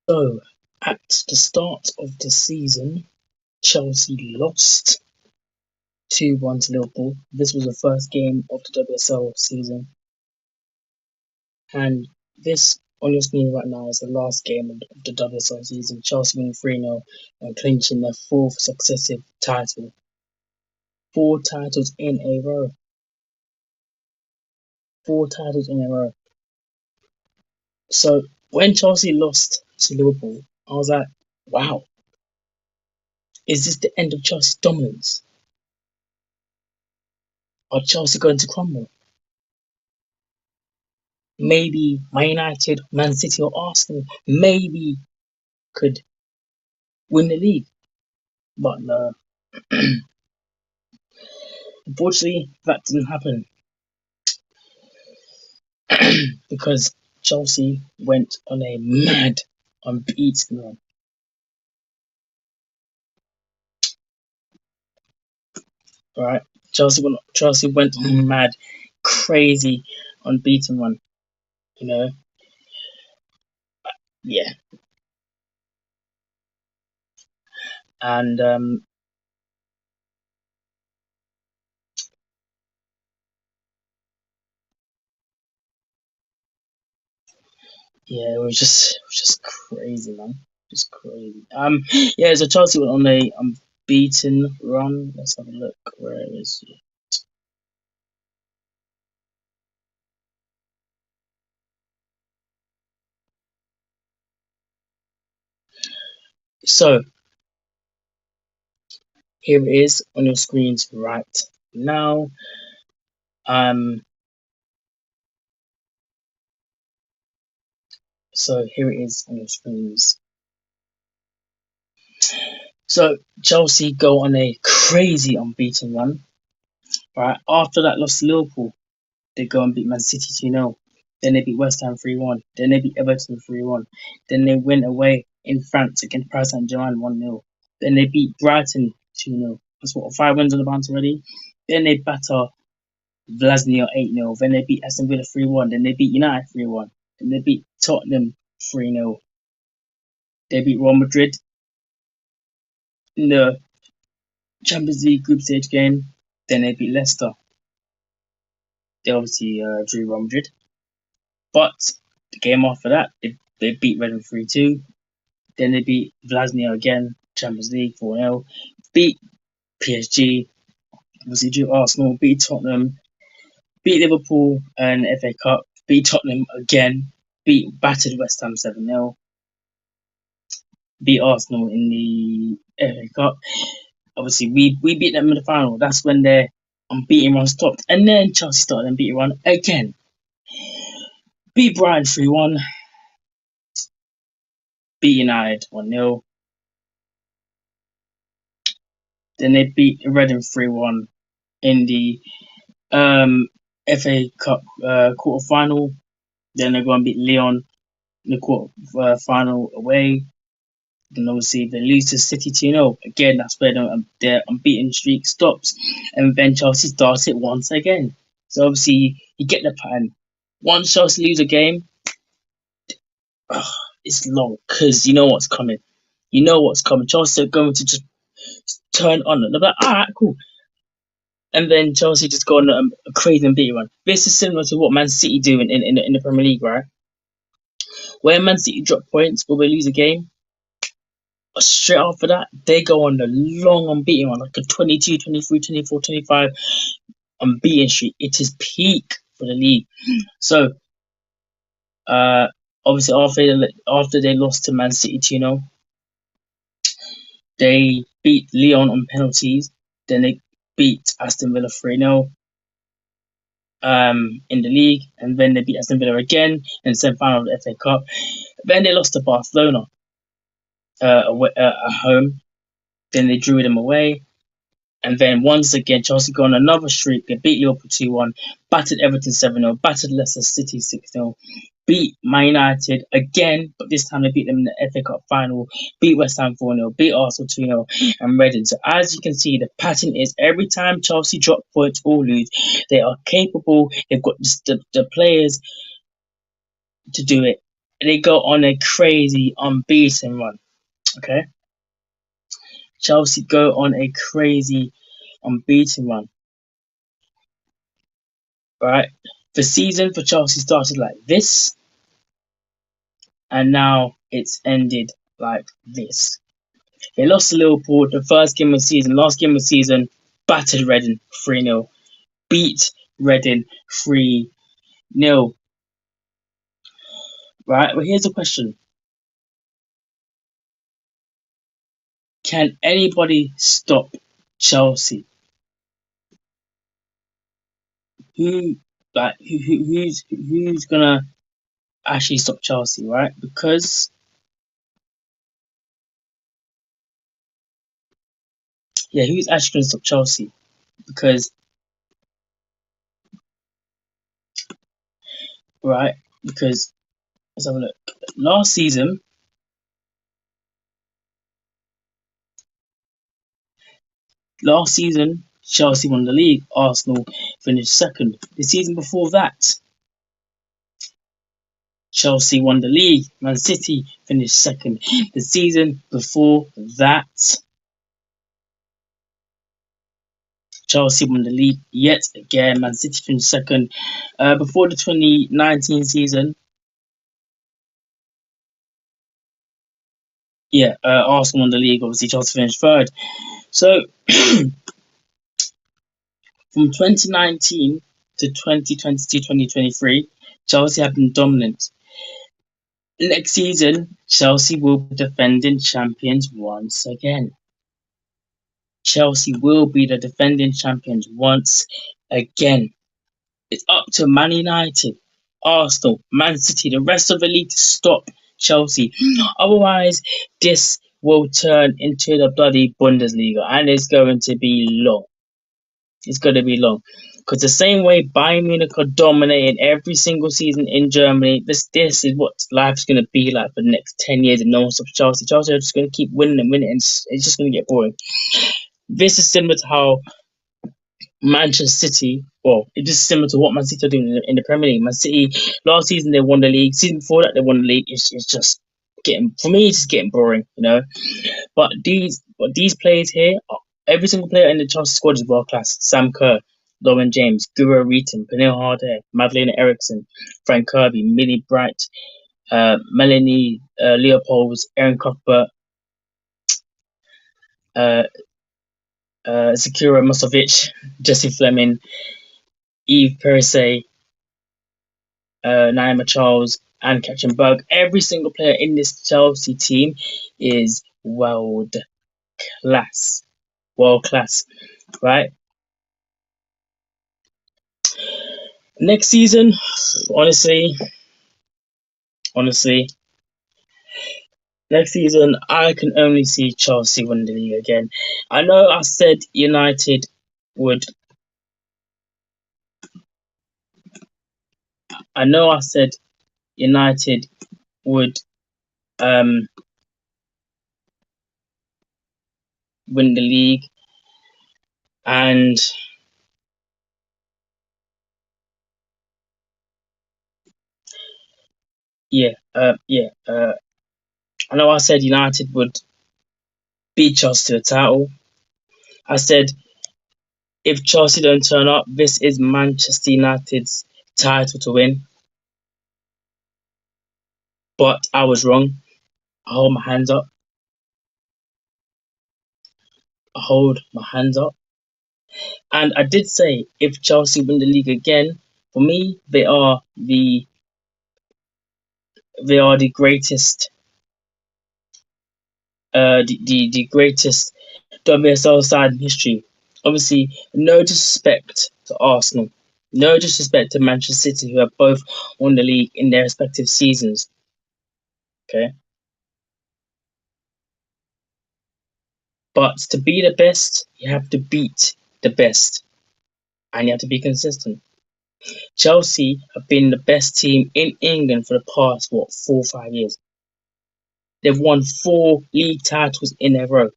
So, at the start of the season, Chelsea lost 2-1 to Liverpool. This was the first game of the WSL season, and this on your screen right now is the last game of the WSL season. Chelsea winning 3-0 and clinching their fourth successive title. 4 titles in a row. 4 titles in a row. So, when Chelsea lost to Liverpool, I was like, wow, is this the end of Chelsea's dominance? Are Chelsea going to crumble? Maybe Man United, Man City, or Arsenal maybe could win the league. But no, unfortunately, that didn't happen because Chelsea went on a mad unbeaten run. Right, Chelsea went on a mad, crazy unbeaten run. You know, yeah, and yeah, it was just crazy, man. Just crazy. Yeah, so Chelsea went on a unbeaten run. Let's have a look. Where is it? So here it is on your screens right now. Um, so here it is on your screens. So Chelsea go on a crazy unbeaten run. Right after that loss to Liverpool, they go and beat Man City 2-0. Then they beat West Ham 3-1. Then they beat Everton 3-1. Then they went away in France against Paris Saint-Germain 1-0. Then they beat Brighton 2-0. That's what, 5 wins on the bounce already. Then they batter Vlasnia 8-0. Then they beat Aston Villa 3-1. Then they beat United 3-1. Then they beat Tottenham 3-0. They beat Real Madrid in the Champions League group stage game. Then they beat Leicester. They obviously drew Real Madrid. But the game after that, they beat Reading 3-2. Then they beat Vlasnia again, Champions League 4-0. Beat PSG. Obviously drew Arsenal. Beat Tottenham. Beat Liverpool and FA Cup. Beat Tottenham again. Battered West Ham 7-0. Beat Arsenal in the FA Cup. Obviously, we beat them in the final. That's when their unbeaten run stopped. And then Chelsea started unbeaten run again. Beat Brighton 3-1. Beat United 1-0. Then they beat Reading 3-1 in the FA Cup quarter final. Then they're going to beat Lyon in the quarter final away. Then obviously they lose to City 2-0. Again, that's where their unbeaten streak stops. And then Chelsea starts it once again. So obviously you get the pattern. Once Chelsea lose a game, it's long because you know what's coming. You know what's coming. Chelsea are going to just turn on. They're like, all right, cool. And then Chelsea just go on a crazy and beat run. This is similar to what Man City do in the Premier League, right? Where Man City drop points or they lose a game, straight after that, they go on a long unbeaten run, like a 22, 23, 24, 25 unbeaten streak. It is peak for the league. So, uh, obviously, after they lost to Man City 2-0, they beat Lyon on penalties. Then they beat Aston Villa 3-0 in the league, and then they beat Aston Villa again in the semi-final of the FA Cup. Then they lost to Barcelona at home. Then they drew them away. And then once again, Chelsea go on another streak. They beat Liverpool 2-1, battered Everton 7-0, battered Leicester City 6-0, beat Man United again, but this time they beat them in the FA Cup final, beat West Ham 4-0, beat Arsenal 2-0, and Reading. So as you can see, the pattern is every time Chelsea drop points or lose, they are capable. They've got the players to do it. they go on a crazy unbeaten run. Okay, Chelsea go on a crazy unbeaten run. Right, the season for Chelsea started like this, and now it's ended like this. They lost to Liverpool the first game of the season. Last game of the season, battered Reading 3-0. Beat Reading 3-0. Right, well, here's the question. Can anybody stop Chelsea? Who, who's gonna actually stop Chelsea, right? Because yeah, who's actually gonna stop Chelsea? Because right, because let's have a look. Last season, Chelsea won the league. Arsenal finished second. The season before that, Chelsea won the league. Man City finished second. The season before that, Chelsea won the league yet again. Man City finished second. Before the 2019 season, Arsenal won the league. Obviously, Chelsea finished third. So from 2019 to 2022-2023, Chelsea have been dominant. Next season, Chelsea will be defending champions once again. Chelsea will be the defending champions once again. It's up to Man United, Arsenal, Man City, the rest of the league to stop Chelsea. Otherwise, this will turn into the bloody Bundesliga, and it's going to be long. It's going to be long. Because the same way Bayern Munich are dominating every single season in Germany, this is what life's going to be like for the next 10 years if no one stops Chelsea. Chelsea are just going to keep winning and winning, and it's just going to get boring. This is similar to how Manchester City, well, it's just similar to what Man City are doing in the Premier League. Man City, last season they won the league. Season before that they won the league. It's just getting, for me, it's just getting boring, you know. But these players here, every single player in the Chelsea squad is world class. Sam Kerr, Lauren James, Guro Reiten, Pernille Harder, Madeleine Eriksson, Frank Kirby, Millie Bright, Melanie Leopolds, Erin Cuthbert, uh, Zakira Mosovic, Jesse Fleming, Eve Perisset, Naima Charles, and Catherine Berg. Every single player in this Chelsea team is world class. World class, right? Next season, honestly, next season I can only see Chelsea win the league again. I know I said United would. I know I said United would win the league, and I know I said United would beat Chelsea to the title. I said if Chelsea don't turn up, this is Manchester United's title to win. But I was wrong. I hold my hands up. I hold my hands up. And I did say if Chelsea win the league again, for me, they are the greatest the greatest WSL side in history. Obviously, no disrespect to Arsenal, no disrespect to Manchester City, who have both won the league in their respective seasons. Okay, but to be the best, you have to beat the best, and you have to be consistent. Chelsea have been the best team in England for the past 4 or 5 years. They've won 4 league titles in a row.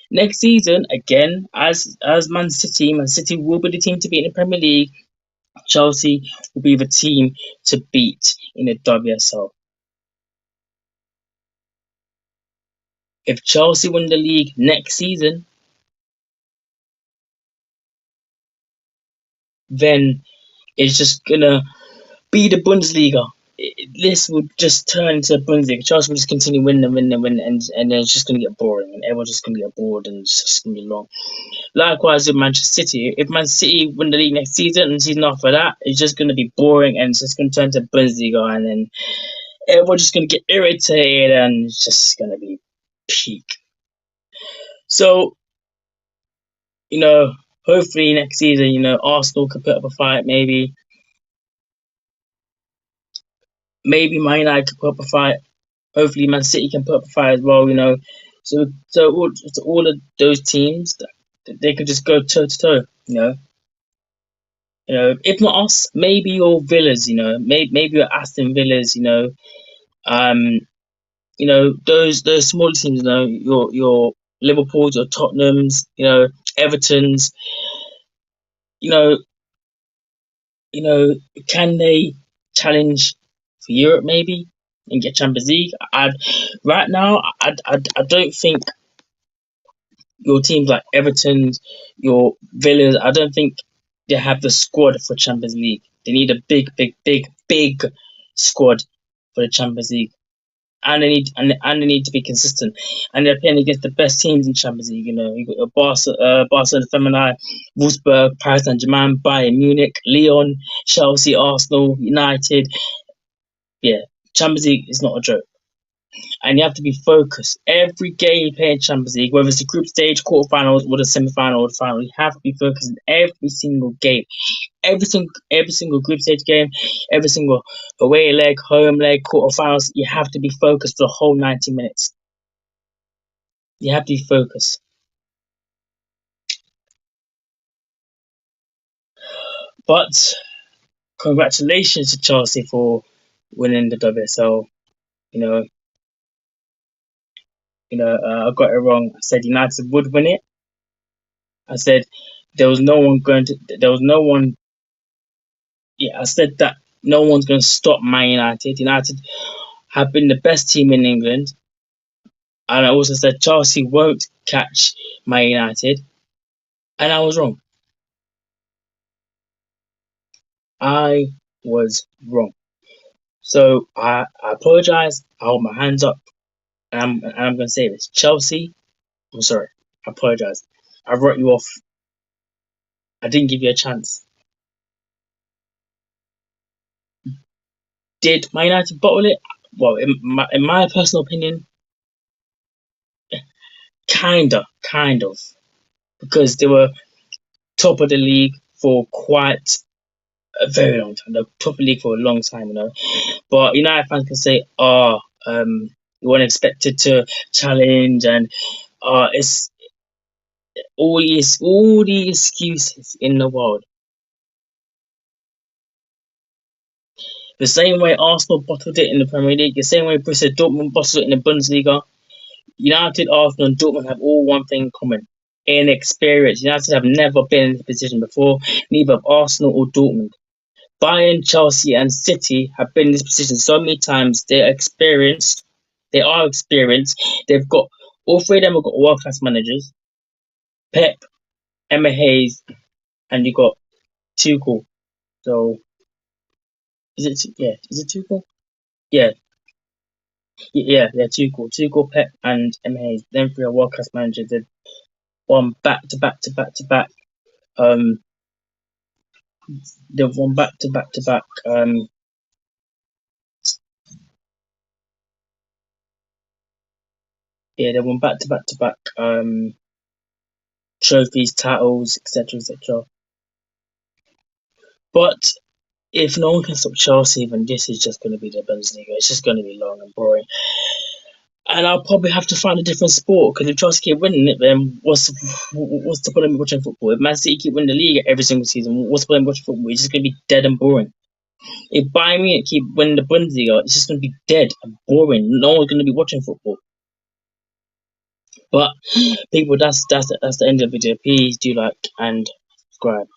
Next season, again, as Man City will be the team to beat in the Premier League. Chelsea will be the team to beat in the WSL. If Chelsea win the league next season, then it's just gonna be the Bundesliga. This will just turn into a Bundesliga. Chelsea will just continue winning, and then it's just gonna get boring, and everyone's just gonna get bored, and it's just gonna be long. Likewise with Manchester City. If Man City win the league next season and the season after that, it's just gonna be boring, and it's just gonna turn to Bundesliga, and then everyone's just gonna get irritated, and it's just gonna be peak. So hopefully next season, Arsenal can put up a fight, maybe Man United can put up a fight. Hopefully Man City can put up a fight as well. So all of those teams, they could just go toe to toe. If not us, maybe your Villas. Maybe your Aston Villas. Um, those smaller teams. Your Liverpools, your Tottenhams. Everton's. You know, can they challenge for Europe maybe and get Champions League? Right now, I don't think your teams like Everton's, your Villas, I don't think they have the squad for Champions League. They need a big squad for the Champions League. And they need to be consistent. And they're playing against the best teams in Champions League. You got Barcelona, Femenai, Wolfsburg, Paris Saint-Germain, Bayern Munich, Lyon, Chelsea, Arsenal, United. Yeah, Champions League is not a joke. And you have to be focused. Every game you play in Champions League, whether it's the group stage, quarterfinals, or the semi-final, or the final, you have to be focused in every single game. Every single group stage game, every single away leg, home leg, quarterfinals, you have to be focused for the whole 90 minutes. You have to be focused. But congratulations to Chelsea for winning the WSL. I got it wrong. I said United would win it. I said there was no one going to. There was no one. Yeah, I said that no one's going to stop Man United. United have been the best team in England. And I also said Chelsea won't catch Man United. And I was wrong. I was wrong. So I apologize. I hold my hands up. And I'm going to say this. Chelsea, I'm sorry. I apologize. I wrote you off. I didn't give you a chance. Did Man United bottle it? Well, in my personal opinion, kind of. Because they were top of the league for quite a very long time. The top of the league for a long time. But United fans can say, you weren't expected to challenge, and it's all the excuses in the world. The same way Arsenal bottled it in the Premier League, the same way Borussia Dortmund bottled it in the Bundesliga. United, Arsenal, and Dortmund have all one thing in common: inexperience. United have never been in this position before, neither have Arsenal or Dortmund. Bayern, Chelsea, and City have been in this position so many times. They're experienced. They are experienced. They've got all three of them have got world class managers. Pep, Emma Hayes, and you got Tuchel. So is it? Yeah, is it Tuchel? Yeah, yeah. Tuchel, Pep, and Emma Hayes. Them three are world class managers. They've won back to back to back to back. Um, they've won back to back to back. Yeah, they won back to back to back. Trophies, titles, etc., etc. But if no one can stop Chelsea, then this is just going to be the Bundesliga. It's just going to be long and boring. And I'll probably have to find a different sport, because if Chelsea keep winning it, then what's the point of watching football? If Man City keep winning the league every single season, what's the point of watching football? It's just going to be dead and boring. If Bayern Munich keep winning the Bundesliga, it's just going to be dead and boring. No one's going to be watching football. But people, that's the end of the video. Please do like and subscribe.